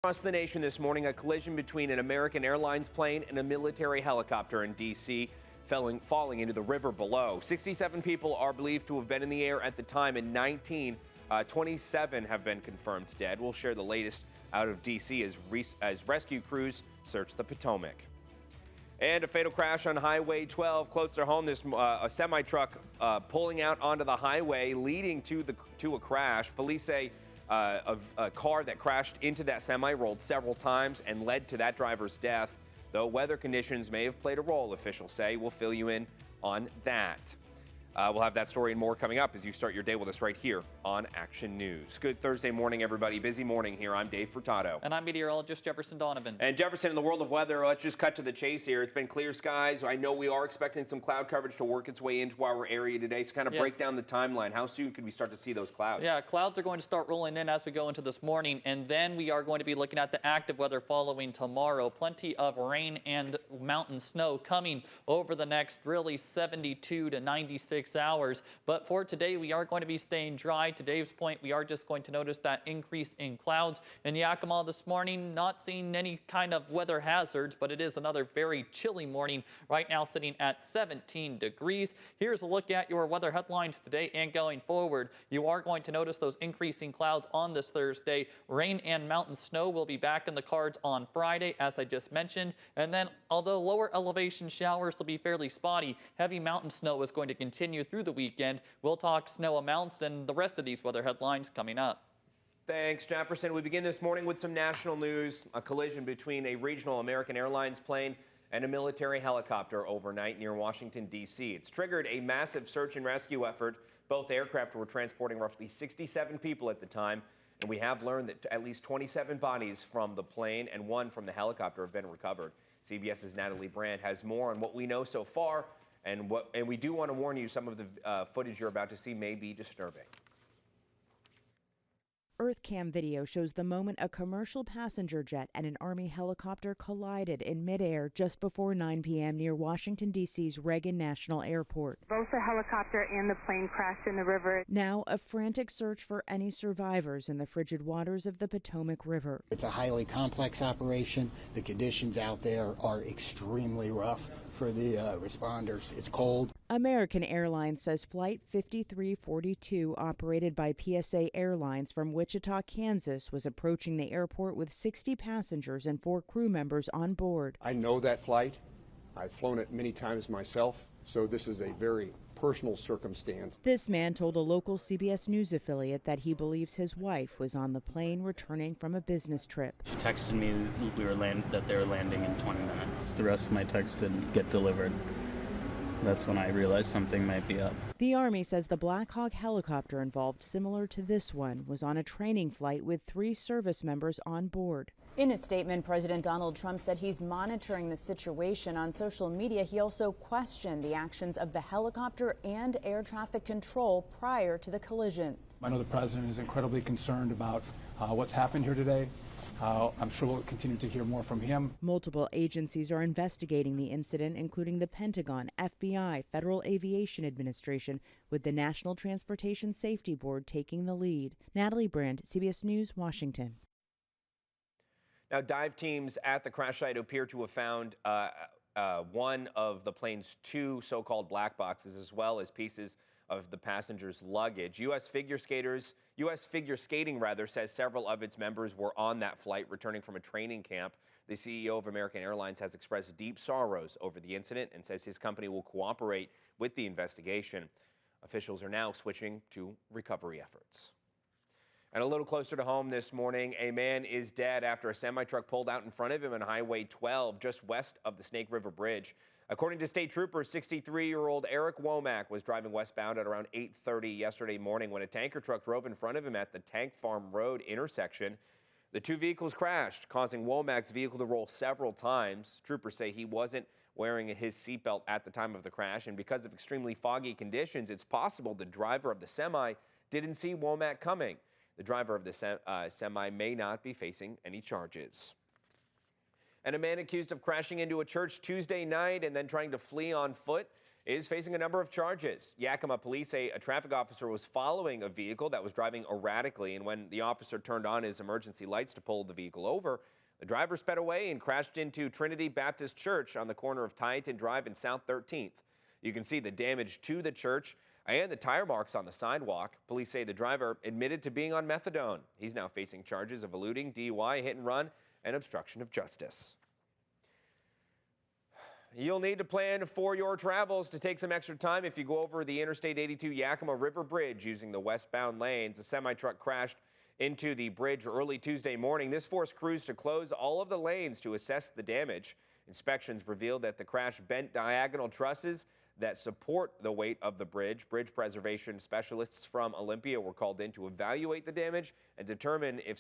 Across the nation this morning, a collision between an American Airlines plane and a military helicopter in D.C. falling into the river below. 67 people are believed to have been in the air at the time, and 27 have been confirmed dead. We'll share the latest out of D.C. as rescue crews search the Potomac. And a fatal crash on Highway 12 close to home. A semi-truck pulling out onto the highway, leading to a crash. Police say a car that crashed into that semi rolled several times and led to that driver's death. Though weather conditions may have played a role, officials say. We'll fill you in on that. We'll have that story and more coming up as you start your day with us right here on Action News. Good Thursday morning, everybody. Busy morning here. I'm Dave Furtado. And I'm meteorologist Jefferson Donovan. And Jefferson, in the world of weather, let's just cut to the chase here. It's been clear skies. I know we are expecting some cloud coverage to work its way into our area today. So kind of break down the timeline. How soon could we start to see those clouds? Yeah, clouds are going to start rolling in as we go into this morning. And then we are going to be looking at the active weather following tomorrow. Plenty of rain and mountain snow coming over the next really 72 to 96 hours. But for today, we are going to be staying dry. To Dave's point, we are just going to notice that increase in clouds. In Yakima this morning, not seeing any kind of weather hazards, but it is another very chilly morning. Right now sitting at 17 degrees. Here's a look at your weather headlines today and going forward. You are going to notice those increasing clouds on this Thursday. Rain and mountain snow will be back in the cards on Friday, as I just mentioned. And then, although lower elevation showers will be fairly spotty, heavy mountain snow is going to continue through the weekend. We'll talk snow amounts and the rest of these weather headlines coming up. Thanks, Jefferson. We begin this morning with some national news. A collision between a regional American Airlines plane and a military helicopter overnight near Washington, D.C. It's triggered a massive search and rescue effort. Both aircraft were transporting roughly 67 people at the time, and we have learned that at least 27 bodies from the plane and one from the helicopter have been recovered. CBS's Natalie Brandt has more on what we know so far. And we do want to warn you, some of the footage you're about to see may be disturbing. Earthcam video shows the moment a commercial passenger jet and an Army helicopter collided in midair just before 9 p.m. near Washington, D.C.'s Reagan National Airport. Both the helicopter and the plane crashed in the river. Now, a frantic search for any survivors in the frigid waters of the Potomac River. It's a highly complex operation. The conditions out there are extremely rough for the responders. It's cold. American Airlines says Flight 5342, operated by PSA Airlines from Wichita, Kansas, was approaching the airport with 60 passengers and 4 crew members on board. I know that flight. I've flown it many times myself, so this is a very personal circumstance. This man told a local CBS News affiliate that he believes his wife was on the plane returning from a business trip. She texted me that they were landing in 20 minutes. The rest of my text didn't get delivered. That's when I realized something might be up. The Army says the Black Hawk helicopter involved, similar to this one, was on a training flight with 3 service members on board. In a statement, President Donald Trump said he's monitoring the situation on social media. He also questioned the actions of the helicopter and air traffic control prior to the collision. I know the president is incredibly concerned about what's happened here today. I'm sure we'll continue to hear more from him. Multiple agencies are investigating the incident, including the Pentagon, FBI, Federal Aviation Administration, with the National Transportation Safety Board taking the lead. Natalie Brandt, CBS News, Washington. Now, dive teams at the crash site appear to have found one of the plane's 2 so-called black boxes, as well as pieces of the passenger's luggage. U.S. figure skating says several of its members were on that flight returning from a training camp. The CEO of American Airlines has expressed deep sorrows over the incident and says his company will cooperate with the investigation. Officials are now switching to recovery efforts. And a little closer to home this morning, a man is dead after a semi-truck pulled out in front of him on Highway 12 just west of the Snake River Bridge. According to state troopers, 63-year-old Eric Womack was driving westbound at around 8:30 yesterday morning when a tanker truck drove in front of him at the Tank Farm Road intersection. The 2 vehicles crashed, causing Womack's vehicle to roll several times. Troopers say he wasn't wearing his seatbelt at the time of the crash, and because of extremely foggy conditions, it's possible the driver of the semi didn't see Womack coming. The driver of the semi may not be facing any charges. And a man accused of crashing into a church Tuesday night and then trying to flee on foot is facing a number of charges. Yakima police say a traffic officer was following a vehicle that was driving erratically, and when the officer turned on his emergency lights to pull the vehicle over, the driver sped away and crashed into Trinity Baptist Church on the corner of Tieton Drive and South 13th. You can see the damage to the church and the tire marks on the sidewalk. Police say the driver admitted to being on methadone. He's now facing charges of eluding, DUI, hit and run, and obstruction of justice. You'll need to plan for your travels to take some extra time if you go over the Interstate 82 Yakima River Bridge using the westbound lanes. A semi-truck crashed into the bridge early Tuesday morning. This forced crews to close all of the lanes to assess the damage. Inspections revealed that the crash bent diagonal trusses that support the weight of the bridge. Bridge preservation specialists from Olympia were called in to evaluate the damage and determine a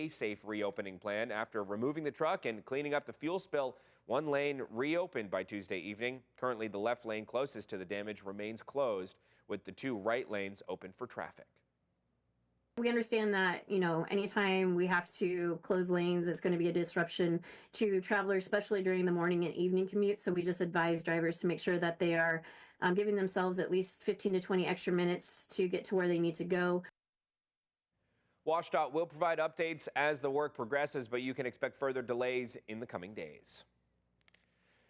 safe reopening plan. After removing the truck and cleaning up the fuel spill, one lane reopened by Tuesday evening. Currently, the left lane closest to the damage remains closed, with the two right lanes open for traffic. We understand that, anytime we have to close lanes, it's going to be a disruption to travelers, especially during the morning and evening commute. So we just advise drivers to make sure that they are giving themselves at least 15 to 20 extra minutes to get to where they need to go. WashDOT will provide updates as the work progresses, but you can expect further delays in the coming days.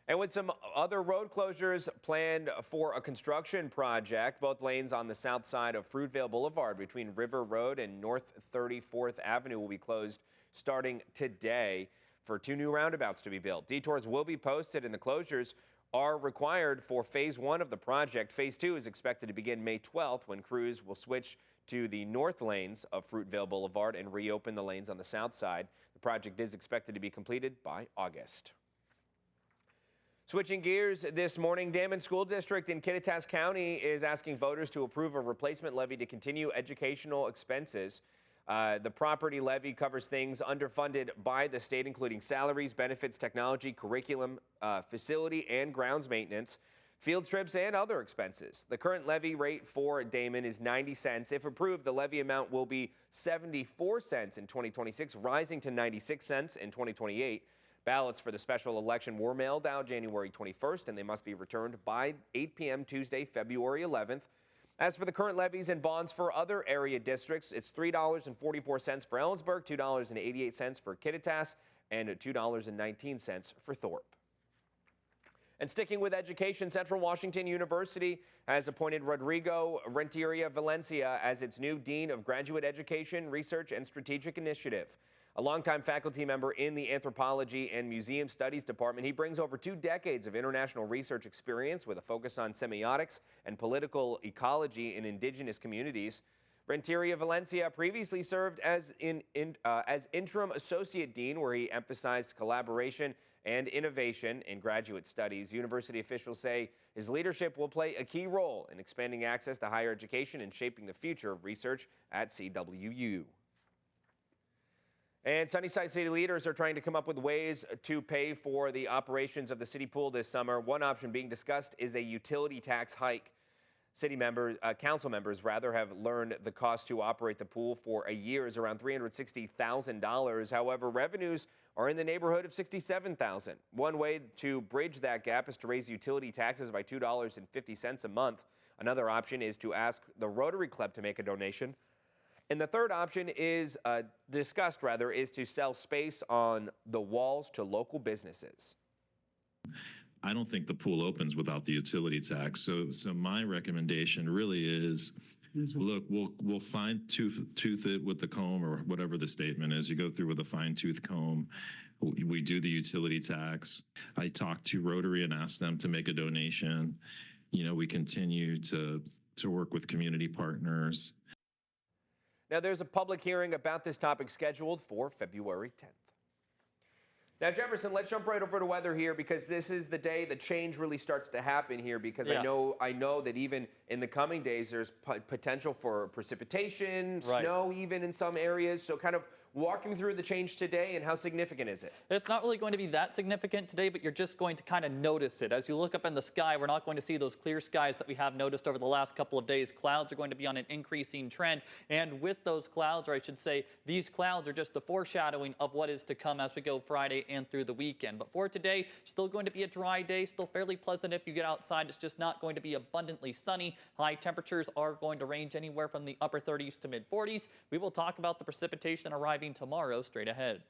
And with some other road closures planned for a construction project, both lanes on the south side of Fruitvale Boulevard between River Road and North 34th Avenue will be closed starting today for two new roundabouts to be built. Detours will be posted and the closures are required for phase 1 of the project. Phase 2 is expected to begin May 12th when crews will switch to the north lanes of Fruitvale Boulevard and reopen the lanes on the south side. The project is expected to be completed by August. Switching gears this morning, Damon School District in Kittitas County is asking voters to approve a replacement levy to continue educational expenses. The property levy covers things underfunded by the state, including salaries, benefits, technology, curriculum, facility, and grounds maintenance, field trips, and other expenses. The current levy rate for Damon is 90 cents. If approved, the levy amount will be 74 cents in 2026, rising to 96 cents in 2028. Ballots for the special election were mailed out January 21st, and they must be returned by 8 p.m. Tuesday, February 11th. As for the current levies and bonds for other area districts, it's $3.44 for Ellensburg, $2.88 for Kittitas, and $2.19 for Thorpe. And sticking with education, Central Washington University has appointed Rodrigo Renteria Valencia as its new Dean of Graduate Education, Research, and Strategic Initiative. A longtime faculty member in the Anthropology and Museum Studies Department, he brings over 2 decades of international research experience with a focus on semiotics and political ecology in indigenous communities. Renteria Valencia previously served as interim associate dean, where he emphasized collaboration and innovation in graduate studies. University officials say his leadership will play a key role in expanding access to higher education and shaping the future of research at CWU. And Sunnyside city leaders are trying to come up with ways to pay for the operations of the city pool this summer. One option being discussed is a utility tax hike. Council members have learned the cost to operate the pool for a year is around $360,000. However, revenues are in the neighborhood of $67,000. One way to bridge that gap is to raise utility taxes by $2.50 a month. Another option is to ask the Rotary Club to make a donation. And the third option is is to sell space on the walls to local businesses. I don't think the pool opens without the utility tax. So my recommendation really is, look, we'll fine tooth it with the comb, or whatever the statement is. You go through with a fine tooth comb. We do the utility tax. I talked to Rotary and asked them to make a donation. We continue to work with community partners. Now, there's a public hearing about this topic scheduled for February 10th. Now, Jefferson, let's jump right over to weather here, because this is the day the change really starts to happen here, because I know that even in the coming days, there's potential for precipitation, Right. snow even in some areas. So kind of walk me through the change today and how significant is it? It's not really going to be that significant today, but you're just going to kind of notice it. As you look up in the sky, we're not going to see those clear skies that we have noticed over the last couple of days. Clouds are going to be on an increasing trend. And with those clouds, or I should say, these clouds are just the foreshadowing of what is to come as we go Friday and through the weekend. But for today, still going to be a dry day, still fairly pleasant if you get outside. It's just not going to be abundantly sunny. High temperatures are going to range anywhere from the upper 30s to mid 40s. We will talk about the precipitation arriving tomorrow straight ahead.